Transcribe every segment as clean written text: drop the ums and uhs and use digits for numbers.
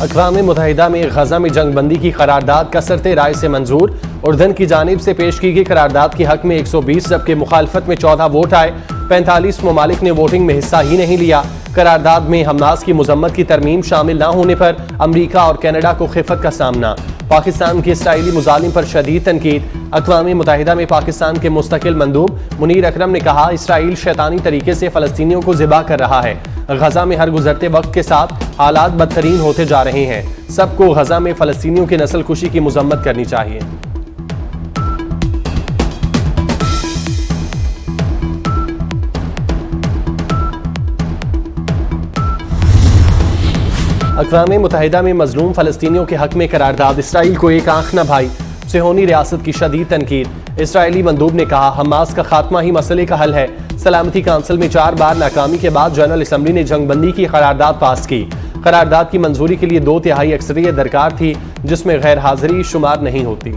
अक़वाम मुत्तहिदा में गजा में जंगबंदी की करारदाद कसरत राय से मंजूर। उर्दन की जानिब से पेश की गई करारदाद के हक में 120 जबकि मुखालफत में 14 वोट आए। 45 ममालिक ने वोटिंग में हिस्सा ही नहीं लिया। करारदाद में हमास की मजम्मत की तरमीम शामिल न होने पर अमरीका और कनाडा को खिफत का सामना। पाकिस्तान के इसराइली मुजालिम पर शदीद तनकीद। अक़वाम मुत्तहिदा में पाकिस्तान के मुस्तकिल मंदूब मुनीर अकरम ने कहा, इसराइल शैतानी तरीके से फ़लस्तीनियों को ज़िबा कर रहा है। गजा में हर गुजरते वक्त के साथ हालात बदतरीन होते जा रहे हैं। सबको गजा में फ़लस्तीनियों की नस्ल कुशी की मजम्मत करनी चाहिए। अक़वाम मुत्तहिदा में मजलूम फ़लस्तीनियों के हक में करारदाद। इसराइल को एक आंख न भाई। सिहोनी रियासत की शदीद तनकीद। इसराइली मंदूब ने कहा, हमास का खात्मा ही मसले का हल है। सलामती काउंसिल में 4 बार नाकामी के बाद जनरल असम्बली ने जंगबंदी की करारदाद पास की। करारदाद की मंजूरी के लिए 2/3 अक्सरियत दरकार थी, जिसमें गैर हाजिरी शुमार नहीं होती।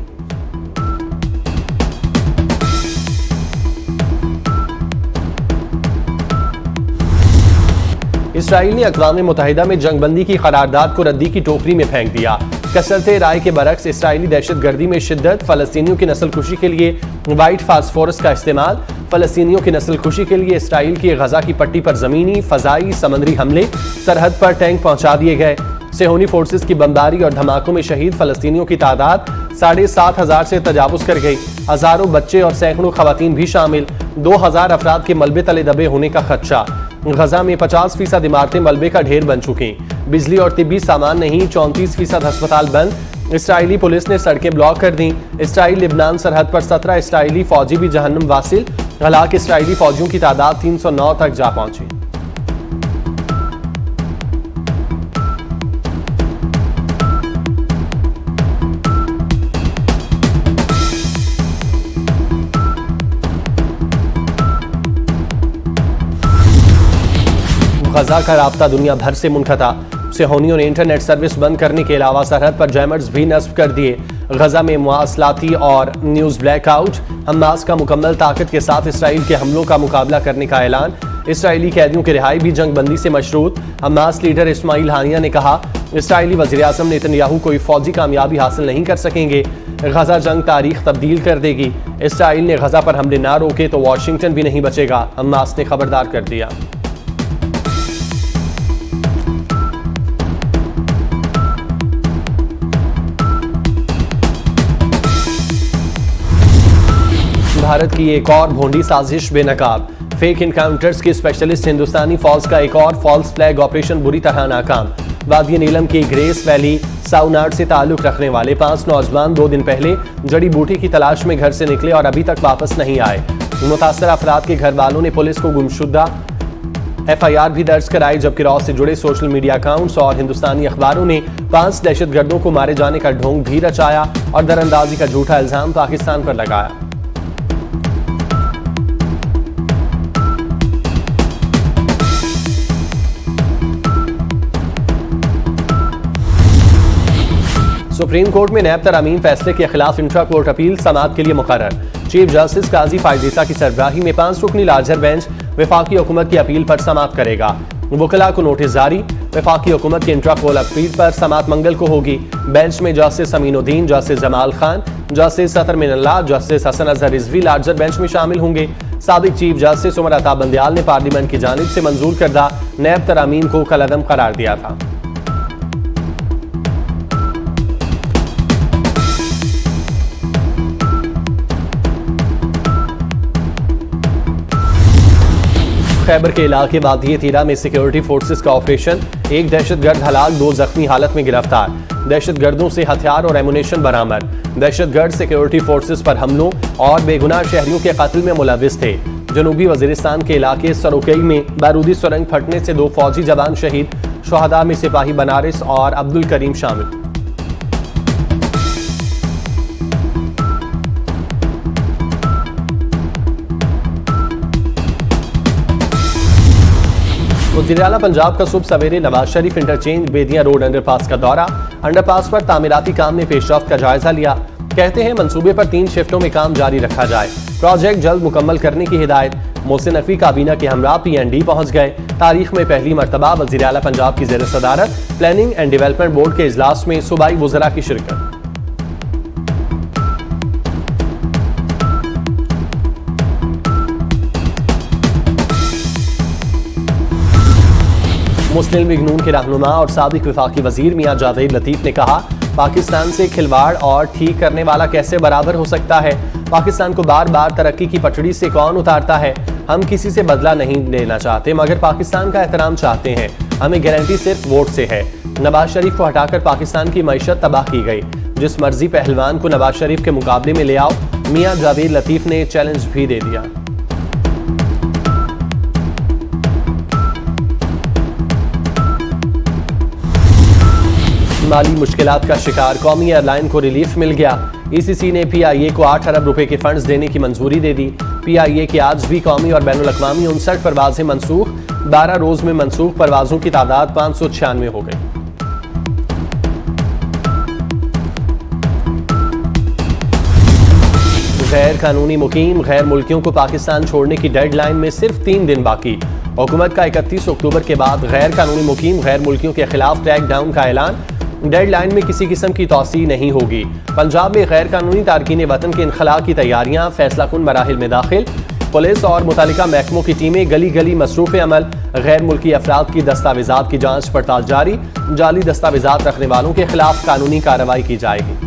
इसराइल ने अक़वाम मुत्तहिदा में जंगबंदी की करारदाद को रद्दी की टोकरी में फेंक दिया। कसरत राय के बरक्स इसराइली दहशतगर्दी में शिद्दत। फ़लस्तीनियों की नस्ल खुशी के लिए वाइट फास्फोरस का इस्तेमाल। फ़लस्तीनियों की नस्ल खुशी के लिए इसराइल की गजा की पट्टी पर ज़मीनी, फ़ज़ाई, समंदरी हमले। सरहद पर टैंक पहुंचा दिए गए। सिहोनी फोर्सेस की बमबारी और धमाकों में शहीद फ़लस्तीनियों की तादाद 7,500 से तजावुज़ कर गई। हज़ारों बच्चे और सैकड़ों ख़वातीन भी शामिल। 2,000 अफराद के मलबे तले दबे होने का खदशा। गजा में 50% इमारतें मलबे का ढेर बन चुकी। बिजली और तिब्बी सामान नहीं। 34% अस्पताल बंद। इसराइली पुलिस ने सड़कें ब्लॉक कर दी। इसराइल लिबनान सरहद पर 17 इसराइली फौजी भी जहन्नुम वासिल। हलाक इसराइली फौजियों की तादाद 309 तक जा पहुंची। गजा का राब्ता दुनिया भर से मुनक़ता। सिहोनियों ने इंटरनेट सर्विस बंद करने के अलावा सरहद पर जैमर्स भी नस्ब कर दिए। गजा में मुआसलाती और न्यूज़ ब्लैकआउट। हमास का मुकम्मल ताकत के साथ इसराइल के हमलों का मुकाबला करने का ऐलान। इसराइली कैदियों की रिहाई भी जंगबंदी से मशरूत। हमास लीडर इस्माइल हानिया ने कहा, इसराइली वज़ीर-ए-आज़म नेतन्याहू कोई फौजी कामयाबी हासिल नहीं कर सकेंगे। गजा जंग तारीख तब्दील कर देगी। इसराइल ने गजा पर हमले ना रोके तो वाशिंगटन भी नहीं बचेगा, हमास ने खबरदार कर दिया। भारत की एक और भोंडी साजिश बेनकाब। फेक इनकाउंटर्स के स्पेशलिस्ट हिंदुस्तानी फौज का एक और फॉल्स फ्लैग ऑपरेशन बुरी तरह नाकाम। वादी नीलम की ग्रेस वैली साउनाड से ताल्लुक रखने वाले 5 नौजवान 2 दिन पहले जड़ी बूटी की तलाश में घर से निकले और अभी तक वापस नहीं आए। मुतासर अफराद के घर वालों ने पुलिस को गुमशुदा FIR भी दर्ज कराई, जबकि रॉ से जुड़े सोशल मीडिया अकाउंट्स और हिंदुस्तानी अखबारों ने 5 दहशतगर्दों को मारे जाने का ढोंग भी रचाया और दरअंदाजी का झूठा इल्जाम पाकिस्तान पर लगाया। सुप्रीम कोर्ट में नैब तरमीम फैसले के खिलाफ इंट्रा कोर्ट अपील समाअत के लिए मुकर्रर। चीफ जस्टिस काजी फायजीसा की सरबराही में 5 रुकनी लार्जर बेंच वफाकी हुकूमत की अपील पर समाअत करेगा। वकला को नोटिस जारी। वफाकी हुकूमत की इंट्रा कोर्ट अपील पर समाअत मंगल को होगी। बेंच में justice Aminuddin, justice Jamal Khan, justice Athar Minallah, justice Hasan Azhar Rizvi larger bench में शामिल होंगे। साबिक चीफ जस्टिस उमर अता बंदयाल ने पार्लियामेंट की जानिब से मंजूर करदा नैब तरामीम को कलअदम करार दिया था। खैबर के इलाके वादी तीरा में सिक्योरिटी फोर्सेस का ऑपरेशन। एक दहशतगर्द हलाक, 2 जख्मी हालत में गिरफ्तार। दहशतगर्दों से हथियार और एमुनेशन बरामद। दहशतगर्द सिक्योरिटी फोर्सेस पर हमलों और बेगुनाह शहरियों के कत्ल में मुलविस थे। जनूबी वजीरिस्तान के इलाके सरोकई में बारूदी सुरंग फटने से 2 फौजी जवान शहीद। शहदा में सिपाही बनारस और अब्दुल करीम शामिल। वज़ीर-ए-आला पंजाब का सुबह सवेरे नवाज शरीफ इंटरचेंज बेदिया रोड अंडरपास का दौरा। अंडरपास पर तामीराती काम में पेशरफ्त का जायजा लिया। कहते हैं मंसूबे पर 3 शिफ्टों में काम जारी रखा जाए। प्रोजेक्ट जल्द मुकम्मल करने की हिदायत। मोहसिन नकवी काबीना के हमरा PND पहुंच गए। तारीख में पहली मरतबा वज़ीर आला पंजाब की ज़ेर सदारत प्लानिंग एंड डेवलपमेंट बोर्ड के इजलास में सूबाई वुज़रा की शिरकत। मुस्लिम लीग नून के रहनुमा और साबिक वफाकी वजीर मियां जावेद लतीफ ने कहा, पाकिस्तान से खिलवाड़ और ठीक करने वाला कैसे बराबर हो सकता है। पाकिस्तान को बार बार तरक्की की पटड़ी से कौन उतारता है। हम किसी से बदला नहीं लेना चाहते, मगर पाकिस्तान का एहतराम चाहते हैं। हमें गारंटी सिर्फ वोट से है। नवाज शरीफ को हटाकर पाकिस्तान की मईशत तबाह की गई। जिस मर्जी पहलवान को नवाज शरीफ के मुकाबले में ले आओ, मियां जावेद लतीफ ने चैलेंज भी दे दिया। माली मुश्किलात का शिकार कौमी एयरलाइन को रिलीफ मिल गया। ECC ने PIA को 8 अरब रुपए के फंड्स देने की मंजूरी दे दी। PIA की आज भी कौमी और बैनुल-अक़वामी 59 परवाजें मनसूख। 12 रोज में मनसूख परवाजों की तादाद 596 हो गई। गैर कानूनी मुकीम गैर मुल्कियों को पाकिस्तान छोड़ने की डेडलाइन में सिर्फ 3 दिन बाकी। हुकूमत का 31 अक्टूबर के बाद गैर कानूनी मुकीम गैर मुल्कियों के खिलाफ क्रैकडाउन का ऐलान। डेडलाइन में किसी किस्म की तौसी नहीं होगी। पंजाब में गैर कानूनी तारकीन वतन के इनखला की तैयारियां फैसला कुन मराहिल में दाखिल। पुलिस और मुतालिका महकमों की टीमें गली गली मसरूफ अमल। गैर मुल्की अफराद की दस्तावेजात की जांच पड़ताल जारी। जाली दस्तावेजात रखने वालों के खिलाफ कानूनी कार्रवाई की जाएगी।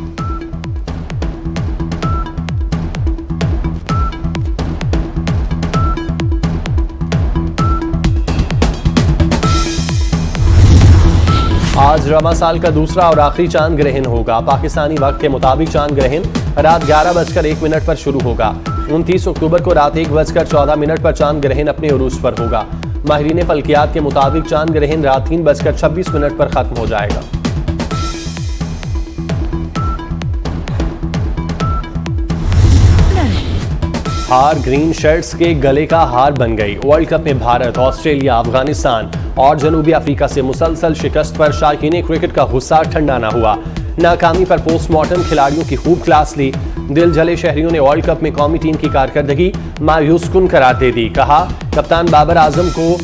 आज रवा साल का दूसरा और आखिरी चांद ग्रहण होगा। पाकिस्तानी वक्त के मुताबिक चांद ग्रहण रात 11:01 पर शुरू होगा। 29 अक्टूबर को रात 1:14 पर चांद ग्रहण अपने उरूज पर होगा। माहिरीन फल्कियात के मुताबिक चांद ग्रहण रात 3:26 पर खत्म हो जाएगा। हार ग्रीन शर्ट्स के गले का हार बन गई। वर्ल्ड कप में भारत, ऑस्ट्रेलिया, अफगानिस्तान और जनूबी अफ्रीका से मुसलसल शिकस्त पर शायकीन क्रिकेट का गुस्सा ठंडा न हुआ। नाकामी पर पोस्टमार्टम खिलाड़ियों की खूब क्लास ली। दिल जले शहरियों ने वर्ल्ड कप में कौमी टीम की कारकर्दगी मायूस कुन करार दे दी। कहा, कप्तान बाबर आजम को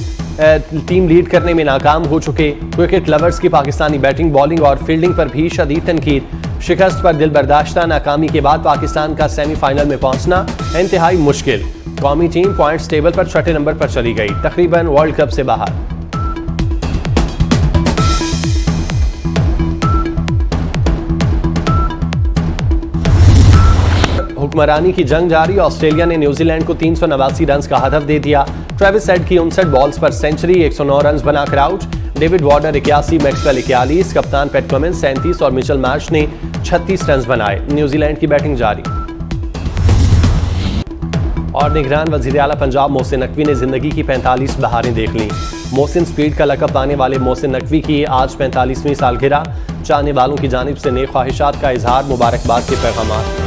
टीम लीड करने में नाकाम हो चुके। क्रिकेट लवर्स की पाकिस्तानी बैटिंग, बॉलिंग और फील्डिंग पर भी शदीद तनकीद। शिकस्त पर दिल बर्दाश्ता नाकामी के बाद पाकिस्तान का सेमीफाइनल में पहुंचना इंतहाई मुश्किल। कौमी टीम पॉइंट्स टेबल पर 6ठे नंबर पर चली गई, तकरीबन वर्ल्ड कप से बाहर। हुक्मरानी की जंग जारी। ऑस्ट्रेलिया ने न्यूजीलैंड को 389 रन का हदफ दे दिया। ट्रेविस हेड की 59 बॉल्स पर सेंचुरी, 109 रन बनाकर आउट। डेविड वार्नर 81, मैक्सवेल 41, कप्तान पैट कमिंस 37 और मिचेल मार्श ने 36 रन बनाए। न्यूजीलैंड की बैटिंग जारी। और निगरान वज़ीर आला पंजाब मोहसिन नकवी ने जिंदगी की 45 बहारें देख लीं। मोहसिन स्पीड का लक़ब पाने वाले मोहसिन नकवी की आज 45वीं सालगिरह। चाहने वालों की जानिब से नेक ख्वाहिशात का इजहार, मुबारकबाद के पैगाम।